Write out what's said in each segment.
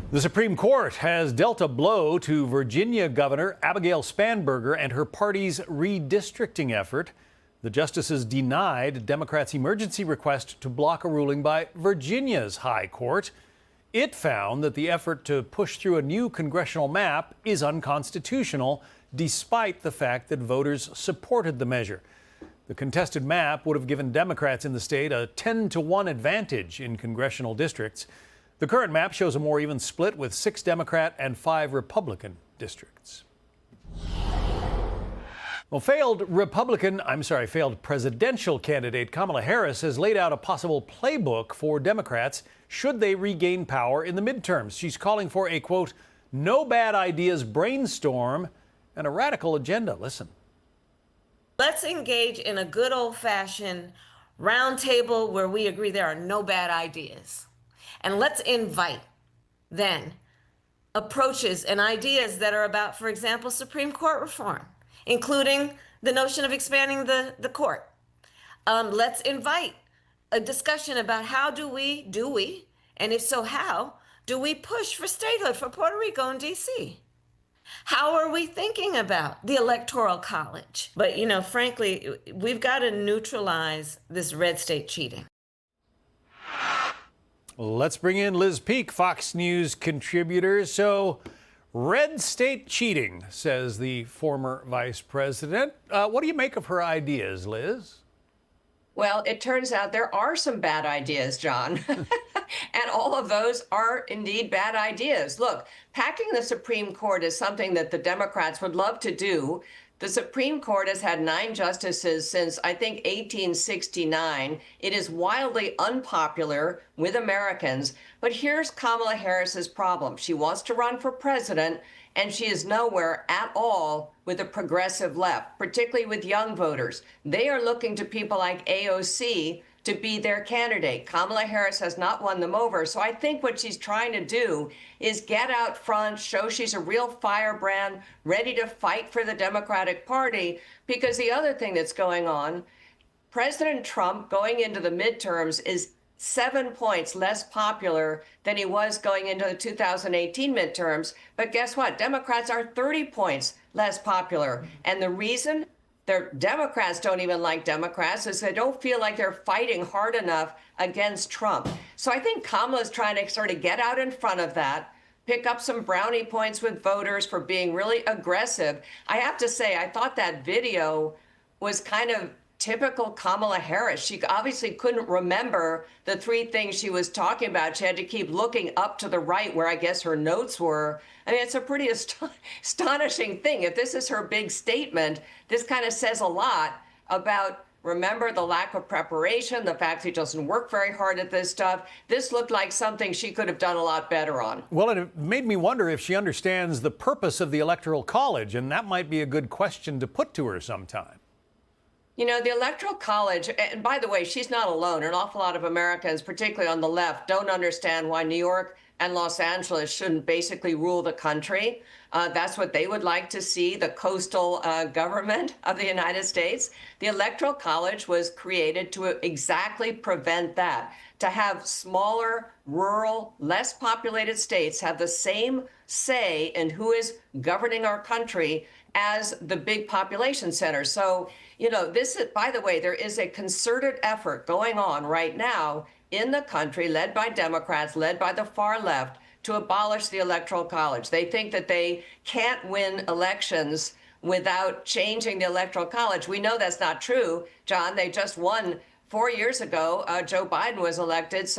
The Supreme Court has dealt a blow to Virginia Governor Abigail Spanberger and her party's redistricting effort. The justices denied Democrats' emergency request to block a ruling by Virginia's High Court. It found that the effort to push through a new congressional map is unconstitutional, despite the fact that voters supported the measure. The contested map would have given Democrats in the state a 10-to-1 advantage in congressional districts. The current map shows a more even split with 6 Democrat and 5 Republican districts. Well, failed presidential candidate Kamala Harris has laid out a possible playbook for Democrats should they regain power in the midterms. She's calling for a, quote, no bad ideas brainstorm and a radical agenda. Listen. Let's engage in a good old-fashioned roundtable where we agree there are no bad ideas. And let's invite, then, approaches and ideas that are about, for example, Supreme Court reform, including the notion of expanding the court. Let's invite a discussion about how do we, and if so, how, do we push for statehood for Puerto Rico and D.C.? How are we thinking about the Electoral College? But, frankly, we've got to neutralize this red state cheating. Let's bring in Liz Peek, Fox News contributor. So, red state cheating, says the former vice president. What do you make of her ideas, Liz? Well, it turns out there are some bad ideas, John. And all of those are indeed bad ideas. Look, packing the Supreme Court is something that the Democrats would love to do. The Supreme Court has had 9 justices since, I think, 1869. It is wildly unpopular with Americans. But here's Kamala Harris's problem. She wants to run for president, and she is nowhere at all with the progressive left, particularly with young voters. They are looking to people like AOC to be their candidate. Kamala Harris has not won them over. So I think what she's trying to do is get out front, show she's a real firebrand, ready to fight for the Democratic Party. Because the other thing that's going on, President Trump going into the midterms is 7 points less popular than he was going into the 2018 midterms. But guess what? Democrats are 30 points less popular. And the reason Democrats don't even like Democrats is they don't feel like they're fighting hard enough against Trump. So I think Kamala's trying to sort of get out in front of that, pick up some brownie points with voters for being really aggressive. I have to say, I thought that video was kind of typical Kamala Harris. She obviously couldn't remember the 3 things she was talking about. She had to keep looking up to the right where I guess her notes were. I mean, it's a pretty astonishing thing. If this is her big statement, this kind of says a lot about, remember, the lack of preparation, the fact she doesn't work very hard at this stuff. This looked like something she could have done a lot better on. Well, and it made me wonder if she understands the purpose of the Electoral College, and that might be a good question to put to her sometime. The Electoral College, and by the way, she's not alone. An awful lot of Americans, particularly on the left, don't understand why New York and Los Angeles shouldn't basically rule the country. That's what they would like to see, the coastal government of the United States. The Electoral College was created to exactly prevent that, to have smaller, rural, less populated states have the same say in who is governing our country as the big population centers. So, this is, by the way, there is a concerted effort going on right now in the country, led by Democrats, led by the far left, to abolish the Electoral College. They think that they can't win elections without changing the Electoral College. We know that's not true, John. They just won 4 years ago. Joe Biden was elected,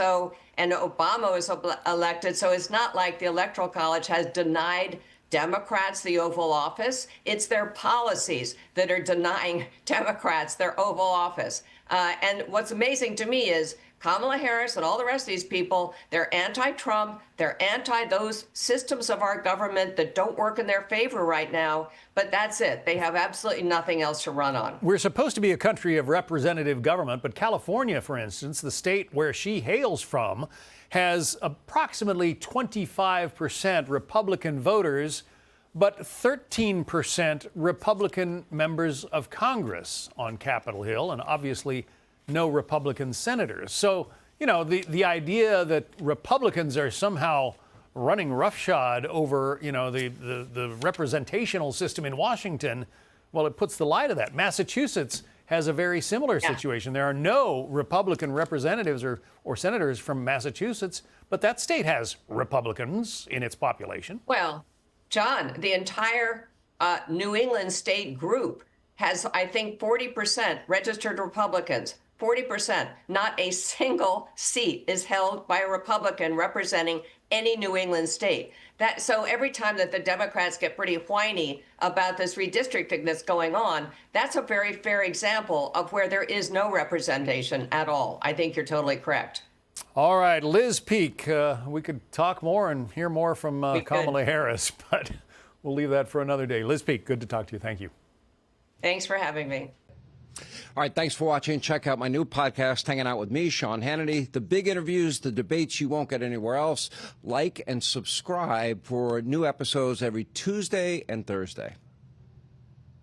and Obama was elected. So it's not like the Electoral College has denied Democrats the Oval Office. It's their policies that are denying Democrats their Oval Office. And what's amazing to me is Kamala Harris and all the rest of these people, they're anti-Trump, they're anti those systems of our government that don't work in their favor right now, but that's it. They have absolutely nothing else to run on. We're supposed to be a country of representative government, but California, for instance, the state where she hails from, has approximately 25% Republican voters, but 13% Republican members of Congress on Capitol Hill, and obviously no Republican senators. So, the idea that Republicans are somehow running roughshod over, the representational system in Washington, well, it puts the lie to that. Massachusetts has a very similar situation. There are no Republican representatives or senators from Massachusetts, but that state has Republicans in its population. Well, John, the entire New England state group has, I think, 40% registered Republicans. 40%. Not a single seat is held by a Republican representing any New England state. So every time that the Democrats get pretty whiny about this redistricting that's going on, that's a very fair example of where there is no representation at all. I think you're totally correct. All right, Liz Peek, we could talk more and hear more from Kamala Harris, but we'll leave that for another day. Liz Peek, good to talk to you. Thank you. Thanks for having me. All right, thanks for watching. Check out my new podcast, Hanging Out with Me, Sean Hannity. The big interviews, the debates you won't get anywhere else. Like and subscribe for new episodes every Tuesday and Thursday.